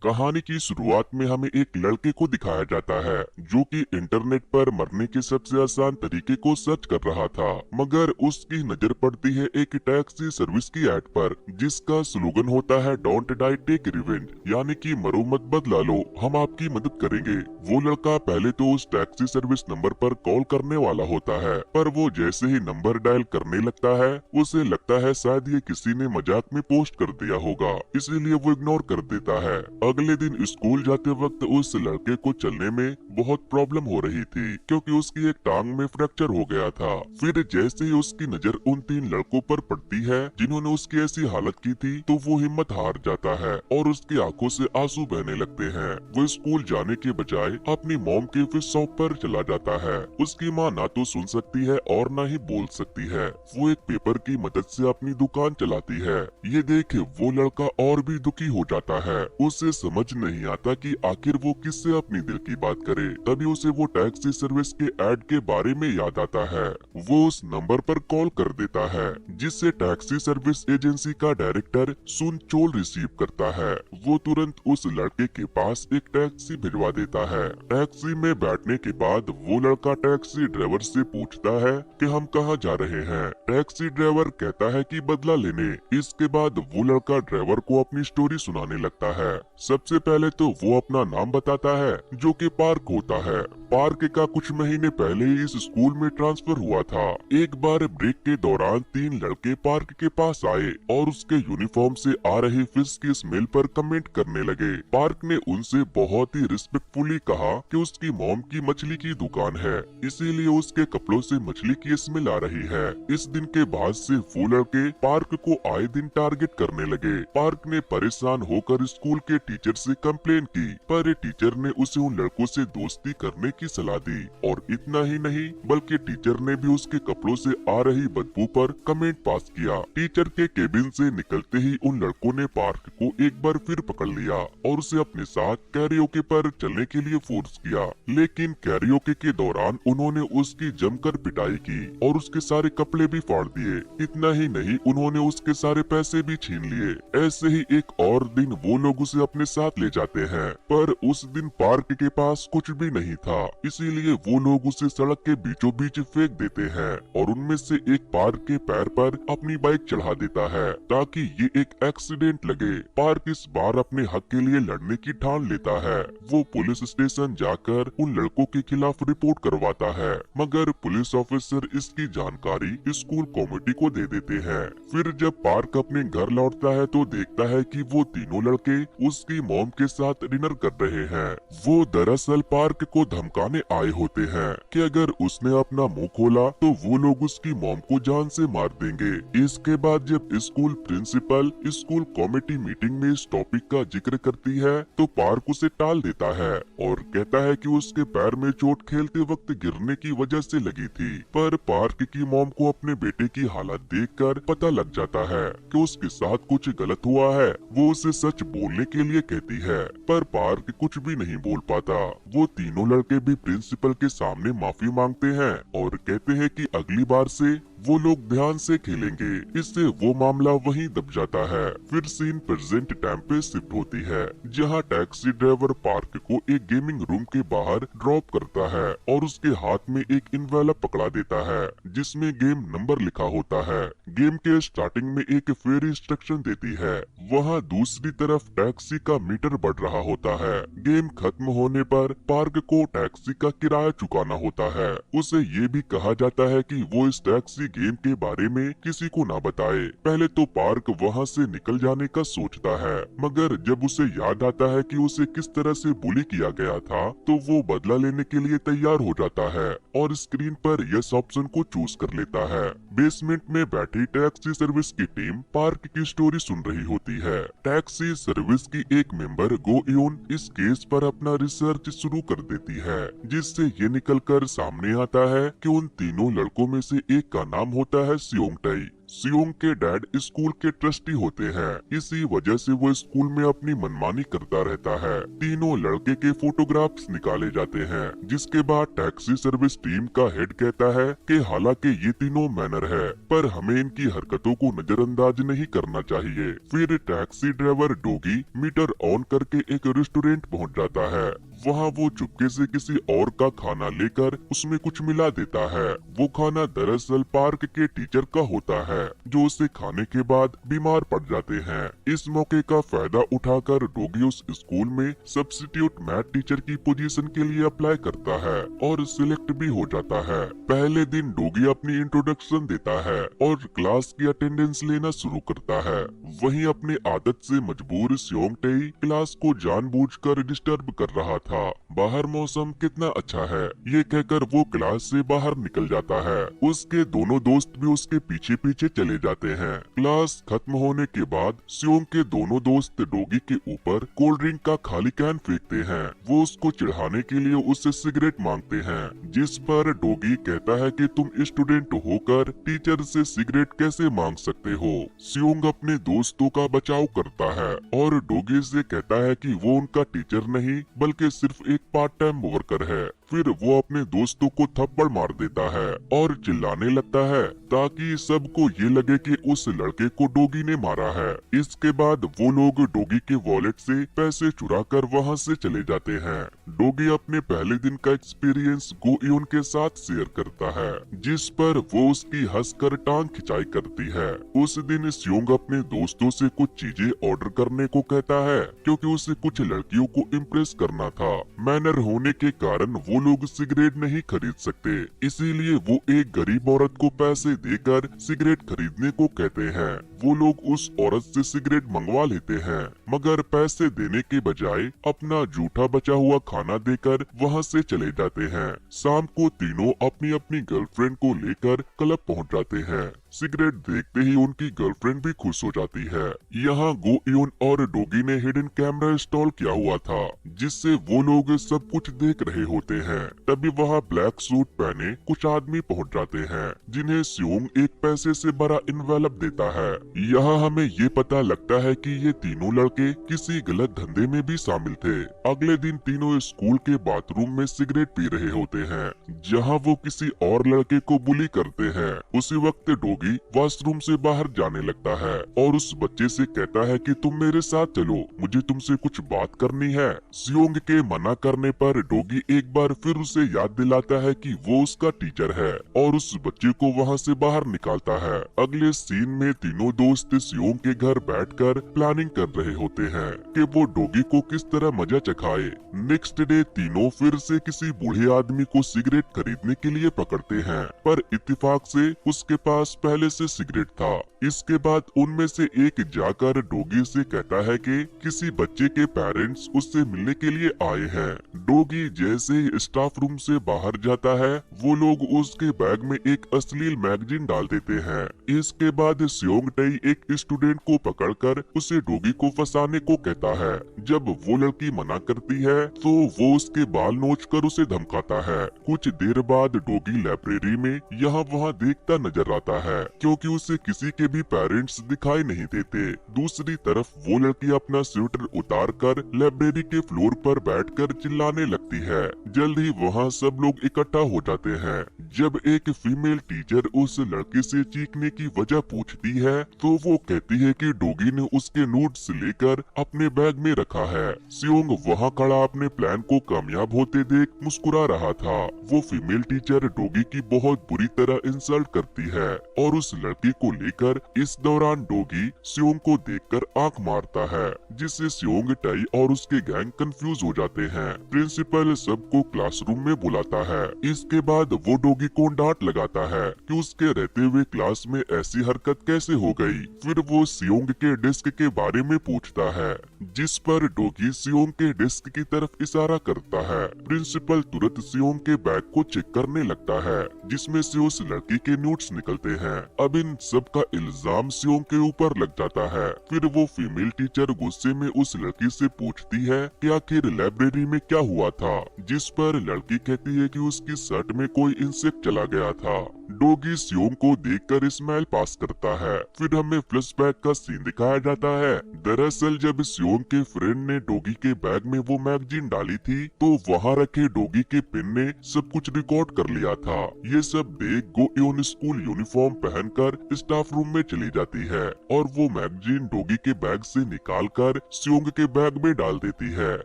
कहानी की शुरुआट में हमें एक लड़के को दिखाया जाता है जो कि इंटरनेट पर मरने के सबसे आसान तरीके को सर्च कर रहा था, मगर उसकी नजर पड़ती है एक टैक्सी सर्विस की ऐड पर जिसका स्लोगन होता है डोंट डाई टेक रिवेंज, यानी कि मरो मत बदला लो, हम आपकी मदद करेंगे। वो लड़का पहले तो उस टैक्सी सर्विस नंबर पर कॉल करने वाला होता है, पर वो जैसे ही नंबर डायल करने लगता है उसे लगता है शायद ये किसी ने मजाक में पोस्ट कर दिया होगा, इसीलिए वो इग्नोर कर देता है। अगले दिन स्कूल जाते वक्त उस लड़के को चलने में बहुत प्रॉब्लम हो रही थी क्योंकि उसकी एक टांग में फ्रैक्चर हो गया था। फिर जैसे ही उसकी नजर उन 3 लड़कों पर पड़ती है जिन्होंने उसकी ऐसी हालत की थी, तो वो हिम्मत हार जाता है और उसकी आंखों से आंसू बहने लगते हैं। वो स्कूल जाने के बजाय अपनी मॉम के फिश शॉप पर चला जाता है। उसकी माँ ना तो सुन सकती है और ना ही बोल सकती है। वो एक पेपर की मदद से अपनी दुकान चलाती है। ये देख वो लड़का और भी दुखी हो जाता है। उसे समझ नहीं आता कि आखिर वो किससे अपनी दिल की बात करे। तभी उसे वो टैक्सी सर्विस के ऐड के बारे में याद आता है। वो उस नंबर पर कॉल कर देता है जिससे टैक्सी सर्विस एजेंसी का डायरेक्टर सुन चोल रिसीव करता है। वो तुरंत उस लड़के के पास एक टैक्सी भिजवा देता है। टैक्सी में बैठने के बाद वो लड़का टैक्सी ड्राइवर से पूछता है कि हम कहाँ जा रहे हैं। टैक्सी ड्राइवर कहता है कि बदला लेने। इसके बाद वो लड़का ड्राइवर को अपनी स्टोरी सुनाने लगता है। सबसे पहले तो वो अपना नाम बताता है जो कि पार्क होता है। पार्क का कुछ महीने पहले ही इस स्कूल में ट्रांसफर हुआ था। एक बार ब्रेक के दौरान 3 लड़के पार्क के पास आए और उसके यूनिफॉर्म से आ रही फिश की स्मेल पर कमेंट करने लगे। पार्क ने उनसे बहुत ही रिस्पेक्टफुली कहा कि उसकी मॉम की मछली की दुकान है, इसीलिए उसके कपड़ों से मछली की स्मेल आ रही है। इस दिन के बाद से वो लड़के पार्क को आए दिन टारगेट करने लगे। पार्क ने परेशान होकर स्कूल के टीचर से कंप्लेन की, पर टीचर ने उसे उन लड़कों से दोस्ती करने की सलाह दी। और इतना ही नहीं बल्कि टीचर ने भी उसके कपड़ों से आ रही बदबू पर कमेंट पास किया। टीचर के केबिन से निकलते ही उन लड़कों ने पार्क को एक बार फिर पकड़ लिया और उसे अपने साथ कैरियोके पर चलने के लिए फोर्स किया। लेकिन कैरियोके के दौरान उन्होंने उसकी जमकर पिटाई की और उसके सारे कपड़े भी फाड़ दिए। इतना ही नहीं उन्होंने उसके सारे पैसे भी छीन लिए। ऐसे ही एक और दिन वो लोग उसे अपने साथ ले जाते हैं, पर उस दिन पार्क के पास कुछ भी नहीं था, इसीलिए वो लोग उसे सड़क के बीचों बीच फेंक देते हैं और उनमें से एक पार्क के पैर पर अपनी बाइक चढ़ा देता है ताकि ये एक एक्सीडेंट लगे। पार्क इस बार अपने हक के लिए लड़ने की ठान लेता है। वो पुलिस स्टेशन जाकर उन लड़कों के खिलाफ रिपोर्ट करवाता है, मगर पुलिस ऑफिसर इसकी जानकारी स्कूल कमेटी को दे देते हैं। फिर जब पार्क अपने घर लौटता है तो देखता है कि वो 3 लड़के उसकी मॉम के साथ डिनर कर रहे हैं। वो दरअसल पार्क को धमकाने आए होते हैं कि अगर उसने अपना मुंह खोला तो वो लोग उसकी मॉम को जान से मार देंगे। इसके बाद जब school principal school committee meeting में इस टॉपिक का जिक्र करती है तो पार्क उसे टाल देता है और कहता है कि उसके पैर में चोट खेलते वक्त गिरने की वजह से लगी थी। पर पार्क की मॉम को अपने बेटे की हालत देखकर पता लग जाता है कि उसके साथ कुछ गलत हुआ है। वो उसे सच बोलने के लिए कहती है, पर पार्क कुछ भी नहीं बोल पाता। वो 3 लड़के भी प्रिंसिपल के सामने माफी मांगते हैं और कहते हैं कि अगली बार से वो लोग ध्यान से खेलेंगे। इससे वो मामला वहीं दब जाता है। फिर सीन प्रेजेंट टाइम पे शिफ्ट होती है जहां टैक्सी ड्राइवर पार्क को एक गेमिंग रूम के बाहर ड्रॉप करता है और उसके हाथ में एक इन्वेलप पकड़ा देता है जिसमें गेम नंबर लिखा होता है। गेम के स्टार्टिंग में एक फेयर इंस्ट्रक्शन देती है। वहाँ दूसरी तरफ टैक्सी का मीटर बढ़ रहा होता है। गेम खत्म होने पर पार्क को टैक्सी का किराया चुकाना होता है। उसे ये भी कहा जाता है कि वो इस टैक्सी गेम के बारे में किसी को ना बताए। पहले तो पार्क वहाँ से निकल जाने का सोचता है, मगर जब उसे याद आता है कि उसे किस तरह से बुली किया गया था तो वो बदला लेने के लिए तैयार हो जाता है और स्क्रीन पर यस ऑप्शन को चूज कर लेता है। बेसमेंट में बैठी टैक्सी सर्विस की टीम पार्क की स्टोरी सुन रही होती है। टैक्सी सर्विस की एक मेंबर गो यून इस केस पर अपना रिसर्च शुरू कर देती है, जिससे ये निकलकर सामने आता है कि उन 3 लड़कों में से एक का नाम होता है सियोंग टई, सियोंग के डैड स्कूल के ट्रस्टी होते हैं, इसी वजह से वो स्कूल में अपनी मनमानी करता रहता है। तीनों लड़के के फोटोग्राफ्स निकाले जाते हैं, जिसके बाद टैक्सी सर्विस टीम का हेड कहता है कि हालांकि ये तीनों मैनर है, पर हमें इनकी हरकतों को नजरअंदाज नहीं करना चाहिए। फिर टैक्सी ड्राइवर डोगी मीटर ऑन करके एक रेस्टोरेंट पहुंच जाता है। वहाँ वो चुपके से किसी और का खाना लेकर उसमें कुछ मिला देता है। वो खाना दरअसल पार्क के टीचर का होता है, जो उसे खाने के बाद बीमार पड़ जाते हैं। इस मौके का फायदा उठाकर डोगी उस स्कूल में सब्स्टिट्यूट मैथ टीचर की पोजीशन के लिए अप्लाई करता है और सिलेक्ट भी हो जाता है। पहले दिन डोगी अपनी इंट्रोडक्शन देता है और क्लास की अटेंडेंस लेना शुरू करता है। वहीं अपने आदत से मजबूर सियोंग टेई क्लास को जानबूझकर डिस्टर्ब कर रहा था। बाहर मौसम कितना अच्छा है, ये कहकर वो क्लास से बाहर निकल जाता है। उसके दोनों दोस्त भी उसके पीछे पीछे चले जाते हैं। क्लास खत्म होने के बाद सियोंग के दोनों दोस्त डोगी के ऊपर कोल्ड ड्रिंक का खाली कैन फेंकते हैं। वो उसको चिढ़ाने के लिए उससे सिगरेट मांगते हैं, जिस पर डोगी कहता है कि तुम स्टूडेंट होकर टीचर से सिगरेट कैसे मांग सकते हो। सियोंग अपने दोस्तों का बचाव करता है और डोगी से कहता है कि वो उनका टीचर नहीं बल्कि सिर्फ एक पार्ट टाइम वर्कर है। फिर वो अपने दोस्तों को थप्पड़ मार देता है और चिल्लाने लगता है ताकि सबको ये लगे कि उस लड़के को डोगी ने मारा है। इसके बाद वो लोग डोगी के वॉलेट से पैसे चुरा कर वहाँ से चले जाते हैं। डोगी अपने पहले दिन का एक्सपीरियंस गो इयोन के साथ शेयर करता है, जिस पर वो उसकी हंसकर टांग खिंचाई करती है। उस दिन सियोंग अपने दोस्तों से कुछ चीजें ऑर्डर करने को कहता है, क्योंकि उसे कुछ लड़कियों को इम्प्रेस करना था। मैनर होने के कारण वो लोग सिगरेट नहीं खरीद सकते, इसीलिए वो एक गरीब औरत को पैसे देकर सिगरेट खरीदने को कहते हैं। वो लोग उस औरत से सिगरेट मंगवा लेते हैं, मगर पैसे देने के बजाय अपना जूठा बचा हुआ खाना देकर वहाँ से चले जाते हैं। शाम को तीनों अपनी अपनी गर्लफ्रेंड को लेकर क्लब पहुँच जाते हैं। सिगरेट देखते ही उनकी गर्लफ्रेंड भी खुश हो जाती है। यहाँ गो इयोन और डोगी ने हिडन कैमरा इंस्टॉल किया हुआ था, जिससे वो लोग सब कुछ देख रहे होते हैं। तभी वहाँ ब्लैक सूट पहने कुछ आदमी पहुँच जाते हैं, जिन्हें सियोंग एक पैसे से बड़ा इन्वेलप देता है। यहाँ हमें ये पता लगता है कि ये तीनों लड़के किसी गलत धंधे में भी शामिल थे। अगले दिन तीनों स्कूल के बाथरूम में सिगरेट पी रहे होते हैं, जहाँ वो किसी और लड़के को बुली करते हैं। उसी वक्त डोगी वॉशरूम से बाहर जाने लगता है और उस बच्चे से कहता है कि तुम मेरे साथ चलो, मुझे तुमसे कुछ बात करनी है। सियोंग के मना करने पर डोगी एक बार फिर उसे याद दिलाता है कि वो उसका टीचर है और उस बच्चे को वहाँ से बाहर निकालता है। अगले सीन में तीनों दोस्त सियोंग के घर बैठकर प्लानिंग कर रहे होते हैं कि वो डोगी को किस तरह मजा चखाए। नेक्स्ट डे तीनों फिर से किसी बूढ़े आदमी को सिगरेट खरीदने के लिए पकड़ते हैं, पर इत्तेफाक से उसके पास पहले से सिगरेट था। इसके बाद उनमें से एक जाकर डोगी से कहता है कि किसी बच्चे के पेरेंट्स उससे मिलने के लिए आए हैं। डोगी जैसे ही स्टाफ रूम से बाहर जाता है, वो लोग उसके बैग में एक अश्लील मैगजीन डाल देते हैं। इसके बाद सियोंग टेई एक स्टूडेंट को पकड़कर उसे डोगी को फंसाने को कहता है। जब वो लड़की मना करती है तो वो उसके बाल नोचकर उसे धमकाता है। कुछ देर बाद डोगी लाइब्रेरी में यहाँ वहाँ देखता नजर आता है, क्योंकि उसे किसी के भी पेरेंट्स दिखाई नहीं देते। दूसरी तरफ वो लड़की अपना स्वेटर उतार कर लाइब्रेरी के फ्लोर पर बैठकर चिल्लाने लगती है। जल्द ही वहाँ सब लोग इकट्ठा हो जाते हैं। जब एक फीमेल टीचर उस लड़के से चीखने की वजह पूछती है, तो वो कहती है कि डोगी ने उसके नोट्स लेकर अपने बैग में रखा है। सियोंग वहाँ खड़ा अपने प्लान को कामयाब होते देख मुस्कुरा रहा था। वो फीमेल टीचर डोगी की बहुत बुरी तरह इंसल्ट करती है और उस लड़की को लेकर इस दौरान डोगी सियोंग को देखकर आंख मारता है, जिससे सियोंग टेई और उसके गैंग कंफ्यूज हो जाते हैं। प्रिंसिपल सबको क्लासरूम में बुलाता है। इसके बाद वो डोगी को डांट लगाता है कि उसके रहते हुए क्लास में ऐसी हरकत कैसे हो गई। फिर वो सियोंग के डेस्क के बारे में पूछता है, जिस पर डोगी सियोंग के डेस्क की तरफ इशारा करता है। प्रिंसिपल तुरंत सियोंग के बैग को चेक करने लगता है, जिसमें से उस लड़की के नोट्स निकलते हैं। अब इन सब का इल्जाम सियोंग के ऊपर लग जाता है। फिर वो फीमेल टीचर गुस्से में उस लड़की से पूछती है कि आखिर लाइब्रेरी में क्या हुआ था, जिस पर लड़की कहती है कि उसकी शर्ट में कोई इंसेक्ट चला गया था। डोगी सियोंग को देखकर स्माइल पास करता है। फिर हमें फ्लैशबैक का सीन दिखाया जाता है। दरअसल जब सियोंग के फ्रेंड ने डोगी के बैग में वो मैगजीन डाली थी तो वहाँ रखे डोगी के पिन ने सब कुछ रिकॉर्ड कर लिया था। ये सब देख गो एन स्कूल यूनिफॉर्म पहनकर स्टाफ रूम में चली जाती है और वो मैगजीन डोगी के बैग से निकालकर सियोंग के बैग में डाल देती है।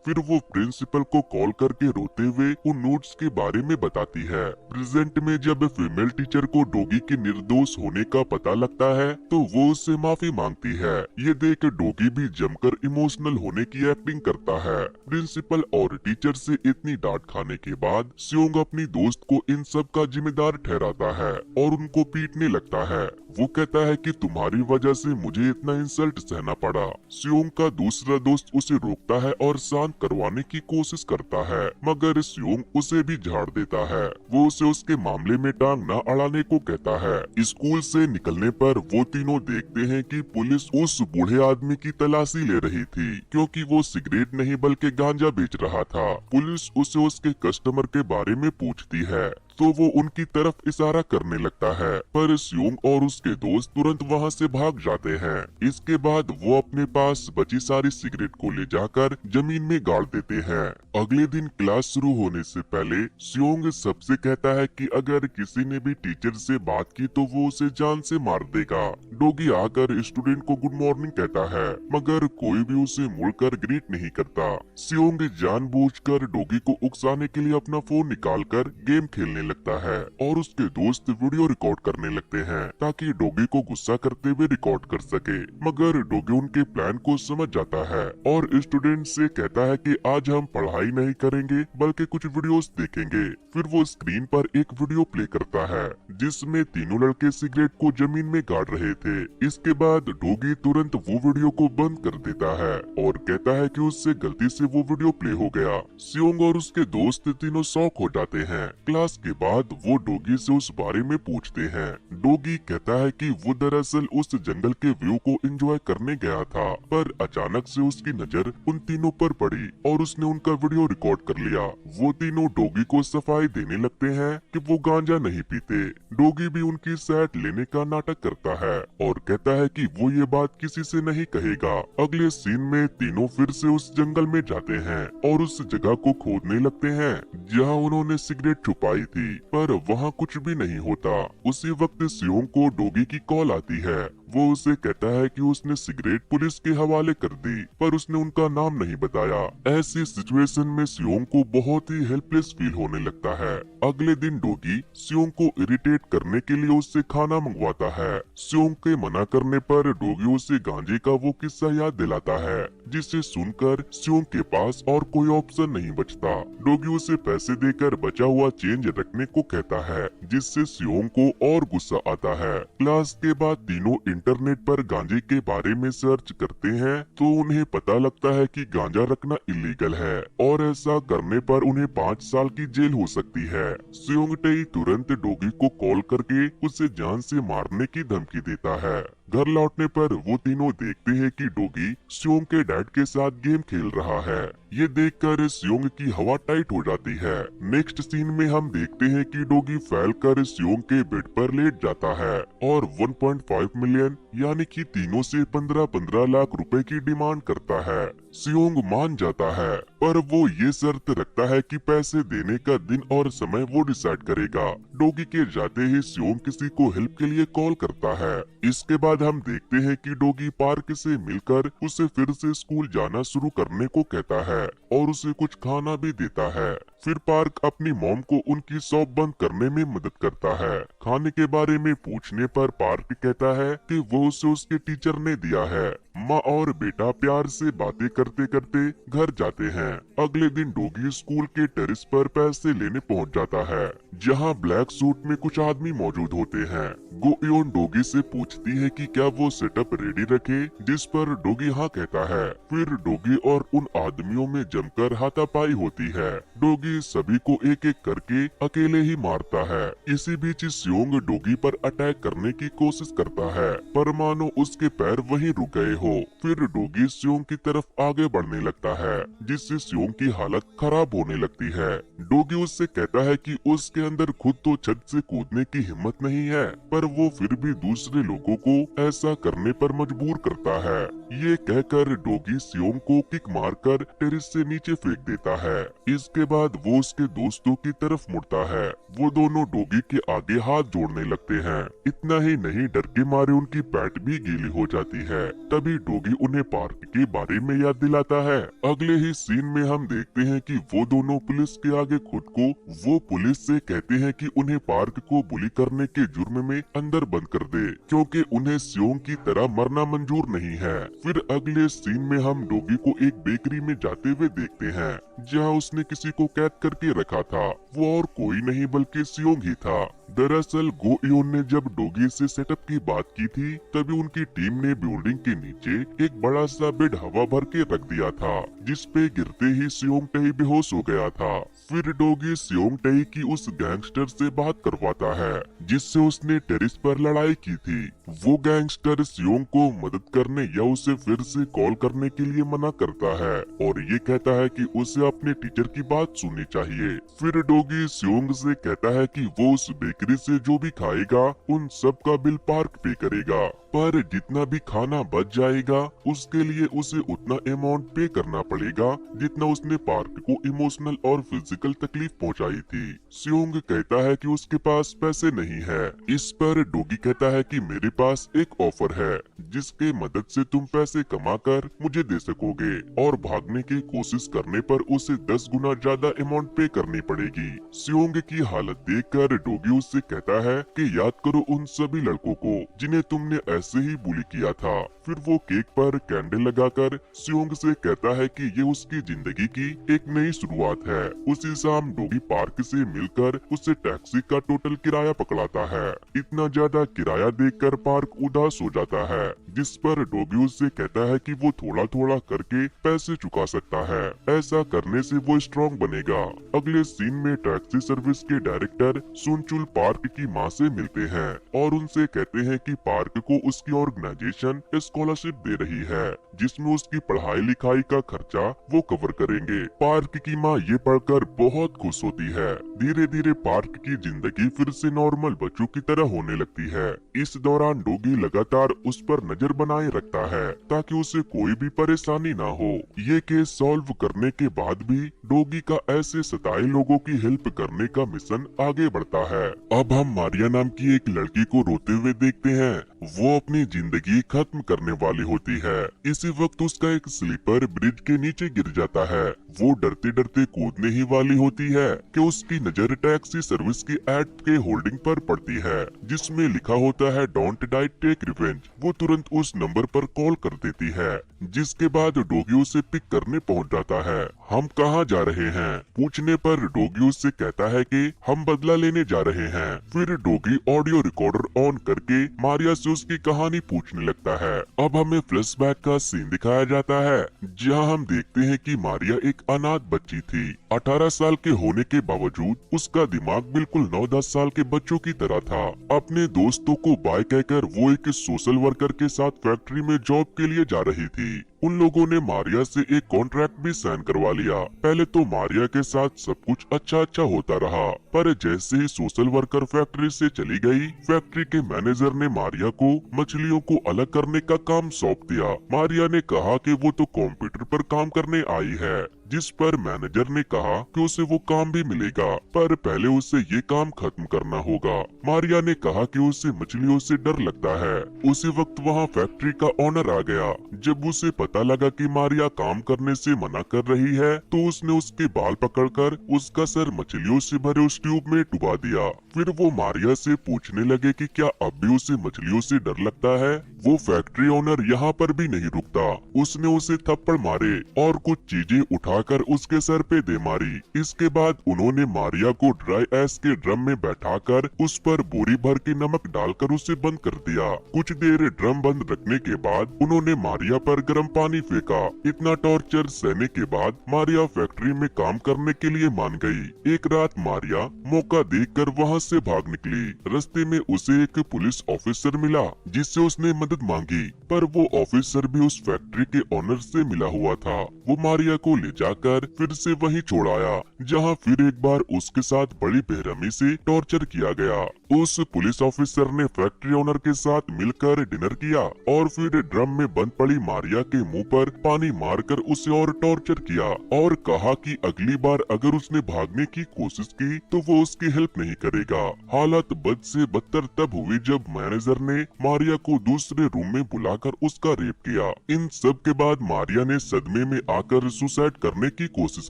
फिर वो प्रिंसिपल को कॉल करके रोते हुए उन नोट्स के बारे में बताती है। प्रेजेंट में जब फीमेल टीचर को डोगी के निर्दोष होने का पता लगता है तो वो उससे माफी मांगती है। ये देख डोगी भी जमकर इमोशनल होने की एक्टिंग करता है। प्रिंसिपल और टीचर से इतनी डांट खाने के बाद सियोंग अपनी दोस्त को इन सब का जिम्मेदार ठहराता है और उनको पीटने लगता है। वो कहता है कि तुम्हारी वजह से मुझे इतना इंसल्ट सहना पड़ा। सियोंग का दूसरा दोस्त उसे रोकता है और शांत करवाने की कोशिश करता है, मगर सियोंग उसे भी झाड़ देता है। वो उसे उसके मामले में टांग न अड़ाने को कहता है। स्कूल से निकलने पर वो तीनों देखते हैं कि पुलिस उस बूढ़े आदमी की तलाशी ले रही थी, क्योंकि वो सिगरेट नहीं बल्कि गांजा बेच रहा था। पुलिस उसे उसके कस्टमर के बारे में पूछती है तो वो उनकी तरफ इशारा करने लगता है, पर सियोंग और उसके दोस्त तुरंत वहाँ से भाग जाते हैं। इसके बाद वो अपने पास बची सारी सिगरेट को ले जाकर जमीन में गाड़ देते हैं। अगले दिन क्लास शुरू होने से पहले सियोंग सबसे कहता है कि अगर किसी ने भी टीचर से बात की तो वो उसे जान से मार देगा। डोगी आकर स्टूडेंट को गुड मॉर्निंग कहता है, मगर कोई भी उसे मुड़कर ग्रीट नहीं करता। सियोंग जानबूझकर डोगी को उकसाने के लिए अपना फोन निकालकर गेम खेलने लगता है और उसके दोस्त वीडियो रिकॉर्ड करने लगते हैं ताकि डोगी को गुस्सा करते हुए रिकॉर्ड कर सके। मगर डोगी उनके प्लान को समझ जाता है और स्टूडेंट से कहता है कि आज हम पढ़ाई नहीं करेंगे बल्कि कुछ वीडियोस देखेंगे। फिर वो स्क्रीन पर एक वीडियो प्ले करता है जिसमें तीनों लड़के सिगरेट को जमीन में गाड़ रहे थे। इसके बाद डोगी तुरंत वो वीडियो को बंद कर देता है और कहता है कि उससे गलती से वो वीडियो प्ले हो गया। सियोंग और उसके दोस्त तीनों शॉक हो जाते हैं। क्लास के बाद वो डोगी से उस बारे में पूछते हैं। डोगी कहता है कि वो दरअसल उस जंगल के व्यू को एंजॉय करने गया था, पर अचानक से उसकी नजर उन तीनों पर पड़ी और उसने उनका वीडियो रिकॉर्ड कर लिया। वो तीनों डोगी को सफाई देने लगते हैं कि वो गांजा नहीं पीते। डोगी भी उनकी साइड लेने का नाटक करता है और कहता है कि वो ये बात किसी से नहीं कहेगा। अगले सीन में तीनों फिर से उस जंगल में जाते हैं और उस जगह को खोदने लगते हैं जहाँ उन्होंने सिगरेट छुपाई थी, पर वहाँ कुछ भी नहीं होता। उसी वक्त सियोंग को डोगी की कॉल आती है। वो उसे कहता है कि उसने सिगरेट पुलिस के हवाले कर दी, पर उसने उनका नाम नहीं बताया। ऐसी सिचुएशन में सियोंग को बहुत ही हेल्पलेस फील होने लगता है। अगले दिन डोगी सियोंग को इरिटेट करने के लिए उससे खाना मंगवाता है। सियोंग के मना करने पर डोगी उसे गांजे का वो किस्सा याद दिलाता है, जिसे सुनकर सियोंग के पास और कोई ऑप्शन नहीं बचता। डोगी उसे पैसे देकर बचा हुआ चेंज रखने को कहता है, जिससे सियोंग को और गुस्सा आता है। क्लास के बाद तीनों इंटरनेट पर गांजे के बारे में सर्च करते हैं तो उन्हें पता लगता है कि गांजा रखना इलीगल है और ऐसा करने पर उन्हें 5 साल की जेल हो सकती है। सियोंग टेई तुरंत डोगी को कॉल करके उसे जान से मारने की धमकी देता है। घर लौटने पर वो तीनों देखते हैं कि डोगी सियोंग के डैड के साथ गेम खेल रहा है। ये देखकर सियोंग की हवा टाइट हो जाती है। नेक्स्ट सीन में हम देखते हैं कि डोगी फैलकर सियोंग के बेड पर लेट जाता है और 1.5 मिलियन यानी कि तीनों से 15-15 लाख रुपए की डिमांड करता है। सियोंग मान जाता है, पर वो ये शर्त रखता है कि पैसे देने का दिन और समय वो डिसाइड करेगा। डोगी के जाते ही सियोंग किसी को हेल्प के लिए कॉल करता है। इसके बाद हम देखते हैं कि डोगी पार्क से मिलकर उसे फिर से स्कूल जाना शुरू करने को कहता है और उसे कुछ खाना भी देता है। फिर पार्क अपनी मॉम को उनकी शॉप बंद करने में मदद करता है। खाने के बारे में पूछने पर पार्क कहता है कि वो उसे उसके टीचर ने दिया है। माँ और बेटा प्यार से बातें करते करते घर जाते हैं। अगले दिन डोगी स्कूल के टेरेस पर पैसे लेने पहुंच जाता है, जहां ब्लैक सूट में कुछ आदमी मौजूद होते हैं। गोयोन डोगी से पूछती है कि क्या वो सेटअप रेडी रखे, जिस पर डोगी हाँ कहता है। फिर डोगी और उन आदमियों में जमकर हाथापाई होती है। डोगी सभी को एक एक करके अकेले ही मारता है। इसी बीच सियोंग डोगी पर अटैक करने की कोशिश करता है, पर मानो उसके पैर वहीं रुक गए हो। फिर डोगी सियोंग की तरफ आगे बढ़ने लगता है, जिससे सियोंग की हालत खराब होने लगती है। डोगी उससे कहता है कि उसके अंदर खुद तो छत से कूदने की हिम्मत नहीं है, पर वो फिर भी दूसरे लोगों को ऐसा करने पर मजबूर करता है। ये कहकर डोगी सियोंग को किक मारकर टेरिस से नीचे फेंक देता है। इसके बाद वो उसके दोस्तों की तरफ मुड़ता है। वो दोनों डोगी के आगे हाथ जोड़ने लगते हैं। इतना ही नहीं, डर के मारे उनकी पैंट भी गीली हो जाती है। तभी डोगी उन्हें पार्क के बारे में याद दिलाता है। अगले ही सीन में हम देखते हैं कि वो दोनों पुलिस के आगे खुद को वो पुलिस से कहते हैं कि उन्हें पार्क को बुली करने के जुर्म में अंदर बंद कर दे, क्योंकि उन्हें सियोंग की तरह मरना मंजूर नहीं है। फिर अगले सीन में हम डोगी को एक बेकरी में जाते हुए देखते हैं, जहां उसने किसी को कैद करके रखा था। वो और कोई नहीं बल्कि सियोंग ही था। दरअसल गो इयोन ने जब डोगी से सेटअप की बात की थी, तभी उनकी टीम ने बिल्डिंग के नीचे एक बड़ा सा बेड हवा भर के रख दिया था, जिस पे गिरते ही सियोंग टही बेहोश हो गया था। फिर डोगी सियोंग टही की उस गैंगस्टर से बात करवाता है, जिससे उसने टेरिस पर लड़ाई की थी। वो गैंगस्टर सियोंग को मदद करने या उसे फिर से कॉल करने के लिए मना करता है, और ये कहता है कि उसे अपने टीचर की बात सुननी चाहिए। फिर डोगी सियोंग से कहता है कि वो उस बेकरी से जो भी खाएगा उन सब का बिल पार्क पे करेगा, पर जितना भी खाना बच जाएगा उसके लिए उसे उतना अमाउंट पे करना पड़ेगा जितना उसने पार्क को इमोशनल और फिजिकल तकलीफ पहुंचाई थी। सियोंग कहता है कि उसके पास पैसे नहीं है। इस पर डोगी कहता है कि मेरे पास एक ऑफर है, जिसके मदद से तुम पैसे कमाकर मुझे दे सकोगे, और भागने की कोशिश करने पर उसे 10 गुना ज्यादा अमाउंट पे करनी पड़ेगी। सियोंग की हालत देखकर डोगी उससे कहता है कि याद करो उन सभी लड़कों को जिन्हें तुमने ऐसे ही बुली किया था। फिर वो केक पर कैंडल लगाकर सियोंग से कहता है कि ये उसकी जिंदगी की एक नई शुरुआत है। उसी शाम डोगी पार्क से मिलकर उसे टैक्सी का टोटल किराया पकड़ाता है। इतना ज्यादा किराया देखकर पार्क उदास हो जाता है, जिस पर डोगी उससे कहता है कि वो थोड़ा थोड़ा करके पैसे चुका सकता है। ऐसा करने से वो स्ट्रॉन्ग बनेगा। अगले सीन में टैक्सी सर्विस के डायरेक्टर सुनचुल पार्क की माँ से मिलते हैं और उनसे कहते हैं कि पार्क को उसकी ऑर्गेनाइजेशन स्कॉलरशिप दे रही है, जिसमें उसकी पढ़ाई लिखाई का खर्चा वो कवर करेंगे। पार्क की माँ ये पढ़कर बहुत खुश होती है। धीरे धीरे पार्क की जिंदगी फिर से नॉर्मल बच्चों की तरह होने लगती है। इस दौरान डोगी लगातार उस पर नजर बनाए रखता है ताकि उसे कोई भी परेशानी ना हो। ये केस सॉल्व करने के बाद भी डोगी का ऐसे सताए लोगों की हेल्प करने का मिशन आगे बढ़ता है। अब हम मारिया नाम की एक लड़की को रोते हुए देखते हैं। वो अपनी जिंदगी खत्म करने वाली होती है। इसी वक्त उसका एक स्लीपर ब्रिज के नीचे गिर जाता है। वो डरते डरते कूदने ही वाली होती है कि उसकी नजर टैक्सी सर्विस की एड के होल्डिंग पर पड़ती है, जिसमें लिखा होता है डोंट डाई टेक रिवेंज। वो तुरंत उस नंबर पर कॉल कर देती है, जिसके बाद डोगी उसे पिक करने पहुंच जाता है। हम कहाँ जा रहे हैं पूछने पर डोगी उससे कहता है कि हम बदला लेने जा रहे हैं। फिर डोगी ऑडियो रिकॉर्डर ऑन करके मारिया से उसकी कहानी पूछने लगता है। अब हमें फ्लैशबैक का सीन दिखाया जाता है, जहां हम देखते हैं कि मारिया एक अनाथ बच्ची थी। 18 साल के होने के बावजूद उसका दिमाग बिल्कुल 9-10 साल के बच्चों की तरह था। अपने दोस्तों को बाय कहकर वो एक सोशल वर्कर के साथ फैक्ट्री में जॉब के लिए जा रही थी। उन लोगों ने मारिया से एक कॉन्ट्रैक्ट भी साइन करवा लिया। पहले तो मारिया के साथ सब कुछ अच्छा होता रहा, पर जैसे ही सोशल वर्कर फैक्ट्री से चली गई, फैक्ट्री के मैनेजर ने मारिया को मछलियों को अलग करने का काम सौंप दिया। मारिया ने कहा कि वो तो कंप्यूटर पर काम करने आई है, जिस पर मैनेजर ने कहा कि उसे वो काम भी मिलेगा, पर पहले उसे ये काम खत्म करना होगा। मारिया ने कहा कि उसे मछलियों से डर लगता है। उसी वक्त वहाँ फैक्ट्री का ओनर आ गया। जब उसे पता लगा कि मारिया काम करने से मना कर रही है, तो उसने उसके बाल पकड़कर उसका सर मछलियों से भरे उस ट्यूब में डुबा दिया। फिर वो मारिया से पूछने लगे कि क्या अब भी उसे मछलियों से डर लगता है। वो फैक्ट्री ओनर यहाँ पर भी नहीं रुकता। उसने उसे थप्पड़ मारे और कुछ चीजें उठाकर उसके सर पे दे मारी। इसके बाद उन्होंने मारिया को ड्राई आइस के ड्रम में बैठाकर उस पर बोरी भर के नमक डालकर उसे बंद कर दिया। कुछ देर ड्रम बंद रखने के बाद उन्होंने मारिया पर गर्म पानी फेंका। इतना टॉर्चर सहने के बाद मारिया फैक्ट्री में काम करने के लिए मान गई। एक रात मारिया मौका देखकर वहाँ से भाग निकली। रास्ते में उसे एक पुलिस ऑफिसर मिला जिससे उसने मदद मांगी, पर वो ऑफिसर भी उस फैक्ट्री के ओनर से मिला हुआ था। वो मारिया को ले जाकर फिर से वहीं छोड़ आया, जहाँ फिर एक बार उसके साथ बड़ी बेरहमी से टॉर्चर किया गया। उस पुलिस ऑफिसर ने फैक्ट्री ओनर के साथ मिलकर डिनर किया और फिर ड्रम में बंद पड़ी मारिया के मुंह पर पानी मारकर उसे और टॉर्चर किया और कहा कि अगली बार अगर उसने भागने की कोशिश की तो वो उसकी हेल्प नहीं करेगा। हालत बद से बदतर तब हुई जब मैनेजर ने मारिया को दूसरे रूम में बुलाकर उसका रेप किया। इन सब के बाद मारिया ने सदमे में आकर सुसाइड करने की कोशिश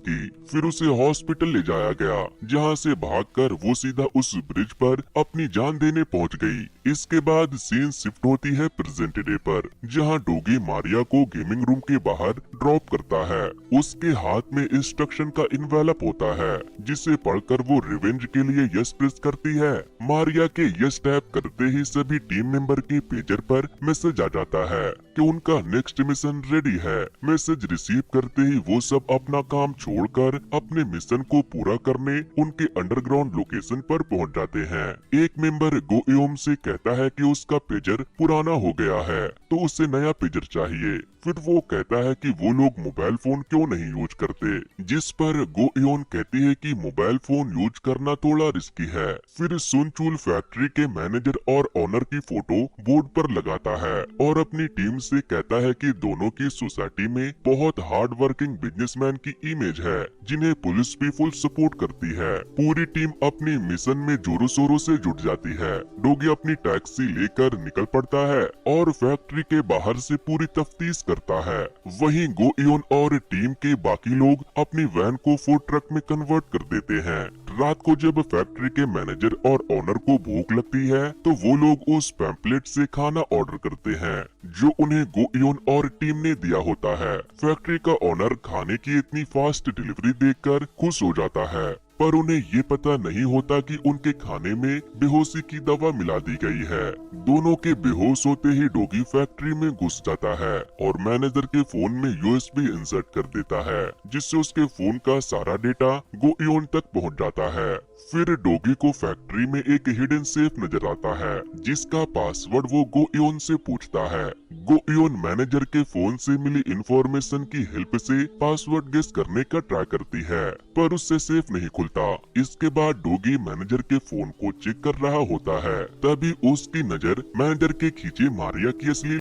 की। फिर उसे हॉस्पिटल ले जाया गया, जहाँ से भागकर वो सीधा उस ब्रिज पर अपनी जान देने पहुंच गई। इसके बाद सीन शिफ्ट होती है प्रेजेंट डे पर, जहां डोगी मारिया को गेमिंग रूम के बाहर ड्रॉप करता है। उसके हाथ में इंस्ट्रक्शन का इनवेलप होता है, जिसे पढ़कर वो रिवेंज के लिए यस प्रेस करती है। मारिया के यस टैप करते ही सभी टीम मेंबर के पेजर पर मैसेज आ जाता है कि उनका नेक्स्ट मिशन रेडी है। मैसेज रिसीव करते ही वो सब अपना काम छोड़कर अपने मिशन को पूरा करने उनके अंडरग्राउंड लोकेशन पर पहुंच जाते हैं। एक मेंबर गोएम से कहता है कि उसका पेजर पुराना हो गया है तो उसे नया पेजर चाहिए। फिर वो कहता है कि वो लोग मोबाइल फोन क्यों नहीं यूज करते, जिस पर गोएन कहती है कि मोबाइल फोन यूज करना थोड़ा रिस्की है। फिर सुनचूल फैक्ट्री के मैनेजर और ओनर की फोटो बोर्ड पर लगाता है और अपनी टीम से कहता है कि दोनों की सोसाइटी में बहुत हार्ड वर्किंग बिजनेसमैन की इमेज है, जिन्हें पुलिस भी फुल सपोर्ट करती है। पूरी टीम अपनी मिशन में जोरों शोरों से जुट जाती है। डोगी अपनी टैक्सी लेकर निकल पड़ता है और फैक्ट्री के बाहर से पूरी तफ्तीश करता है। वहीं गोएन और टीम के बाकी लोग अपनी वैन को फूड ट्रक में कन्वर्ट कर देते हैं। रात को जब फैक्ट्री के मैनेजर और ओनर को भूख लगती है तो वो लोग उस पैम्पलेट से खाना ऑर्डर करते हैं जो उन्हें गोएन और टीम ने दिया होता है। फैक्ट्री का ओनर खाने की इतनी फास्ट डिलीवरी देखकर खुश हो जाता है, पर उन्हें ये पता नहीं होता कि उनके खाने में बेहोशी की दवा मिला दी गई है। दोनों के बेहोश होते ही डोगी फैक्ट्री में घुस जाता है और मैनेजर के फोन में यूएसबी इंसर्ट कर देता है, जिससे उसके फोन का सारा डेटा गोएन तक पहुंच जाता है। फिर डोगी को फैक्ट्री में एक हिडन सेफ नजर आता है, जिसका पासवर्ड वो गोएन से पूछता है। गोएन मैनेजर के फोन से मिली इंफॉर्मेशन की हेल्प से पासवर्ड गेस करने का ट्राई करती है, पर उससे सेफ नहीं खुलता। इसके बाद डोगी मैनेजर के फोन को चेक कर रहा होता है, तभी उसकी नजर मैनेजर के खींचे मारिया की असली